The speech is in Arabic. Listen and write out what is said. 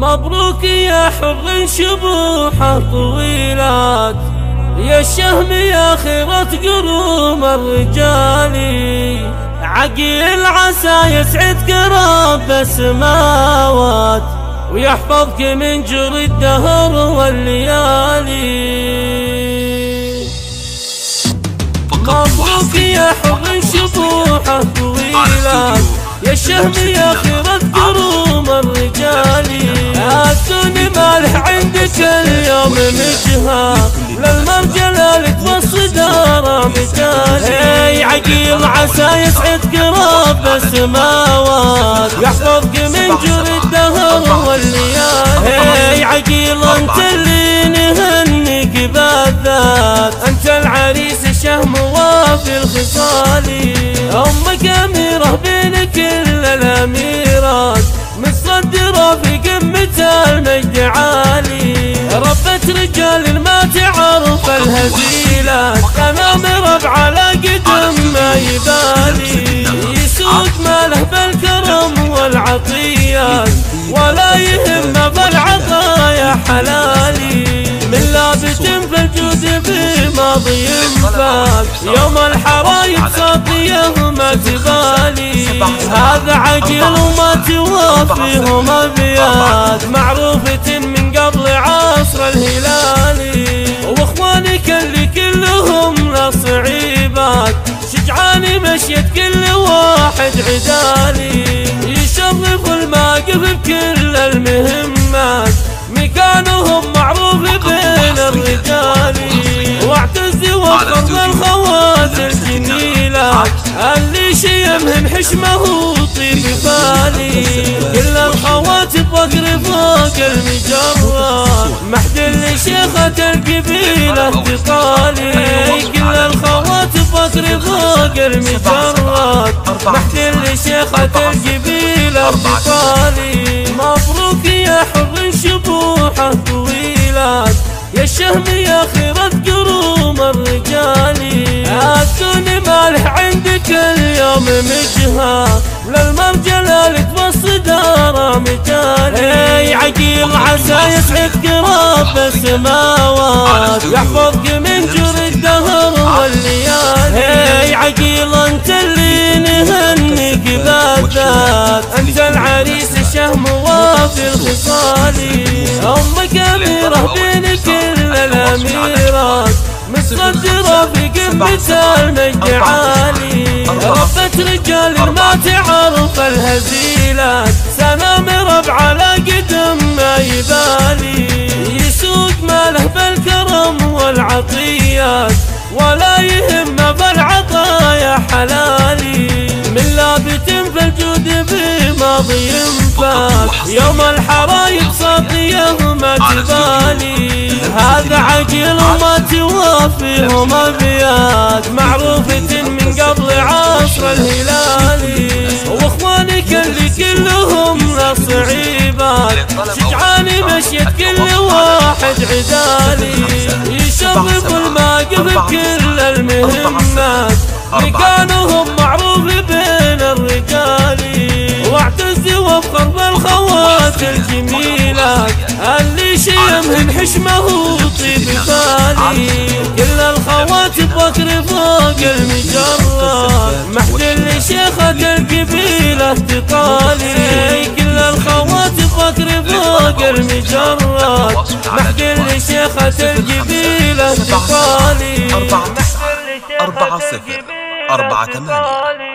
مبروك يا حر شبوحه طويلات، يا الشهم يا خيرة قروم الرجال. عقيل عسى يسعدك رب السماوات، ويحفظك من جري الدهر والليالي. مبروك يا حر شبوحه طويلات، يا الشهم يا خيرة قروم الرجال. الدنيا مالح عندك اليوم مجهى، للمرجلة لك والصدارة مثالي. عقيل عسى يسعدك رب السماوات، يحفظك من جري الدهر والليالي. عقيل انت اللي نهنيك بالذات، انت العريس الشهم وافي الخصال. امك اميرة بين كل الاميرات، متصدرة في قمة المجد عالي. ربة رجال ما تعرف الهزيلات، امام رب على قدم ما يبالي. يسوق ماله بالكرم والعطيات، ولا يهم بالعطايا حلالي. من لابس في الجود بماضي فات، يوم الحرايب صافيه ما تبالي. هذا عقيل وما توافيهم ابيات، معروفة من قبل عصر الهلالي. واخوانك اللي كلهم لصعيبات، شجعاني مشيت كل واحد عدالي. يشرف الماقف بكل المهمات، مكانهم معروف بين الرجال. واعتز وفضل الخوات الجميلة، اللي شيمهن حشمه طيب بالي. كل الخوات بفقر فوق المجرات، محد لشيخة القبيلة اتصالي. كل الخوات بفقر فوق المجرات، محد لشيخة القبيلة اتصالي. مبروك يا حر شبوحه طويلات، يا الشهم يا خيرة قروم الرجال. الدنيا مالح عندك اليوم مجهى، للمرجلة لك والصدارة مثالي. عقيل عسى يسعدك رب السماوات، يحفظك من جري الدهر والليالي. عقيل انت اللي نهنيك بالذات، انت العريس الشهم وافي الخصال. امك اميرة بين كل الاميرات، متصدرة في قمة المجد عالي. ربة رجال ما تعرف الهزيلات، سلام رب على قدم ما يبالي. يسوق ماله بالكرم والعطيات، ولا يهم بالعطايا حلالي. من لابت في الجود بماضي فات، يوم الحرايب صافيه ما تبالي. هذا عقيل وما توافيهم ابيات، معروفة من قبل عصر الهلالي. واخوانك اللي كلهم لصعيبات، شجعاني مشيت كل واحد عدالي. يشرف الماقف بكل المهمات، مكانهم معروف بين الرجال. واعتز وافخر بالخوات الجميلات، اللي شيمهن حشمه طيب بالي. كل الخوات بفقر فوق المجرات، محد لشيخة القبيلة تطالي. كل الخوات بفقر فوق المجرات، محد لشيخة القبيلة تطالي. 4-0 4-8